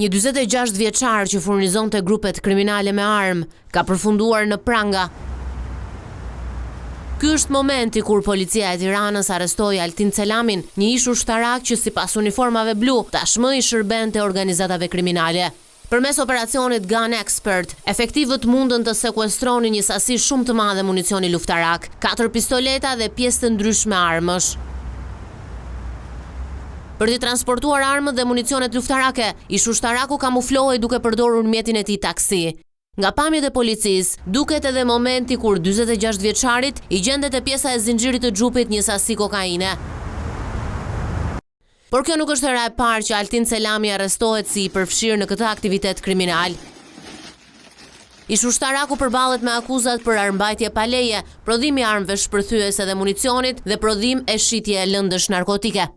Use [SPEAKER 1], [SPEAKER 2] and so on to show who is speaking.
[SPEAKER 1] Një 46 vjeçar që furnizonte grupet kriminale me armë ka përfunduar në pranga. Ky është momenti kur policia e Tiranës arrestoi Altin Celamin, një ish ushtarak që sipas uniformave blu tashmë i shërbente organizatave kriminale. Përmes operacionit Gun Expert, efektivët mundën të sekuestronin një sasi shumë të madhe municioni luftarak, 4 pistoleta dhe pjesë të ndryshme armësh. Për të transportuar armët dhe municionet luftarake, ish ushtaraku kamuflohej duke përdorur mjetin e tij taksi. Nga pamjet e policisë, duket edhe momenti kur 46 vjeçarit i gjendet e pjesa e zinxhirit të xhupit një sasi kokaine. Por kjo nuk është hera e parë që Altin Celami arrestohet si i përfshirë në këtë aktivitet kriminal. Ish ushtaraku përballet me akuzat për armbajtje pa leje, prodhim i armëve shpërthyese dhe municionit dhe prodhim e shitje lëndësh narkotike.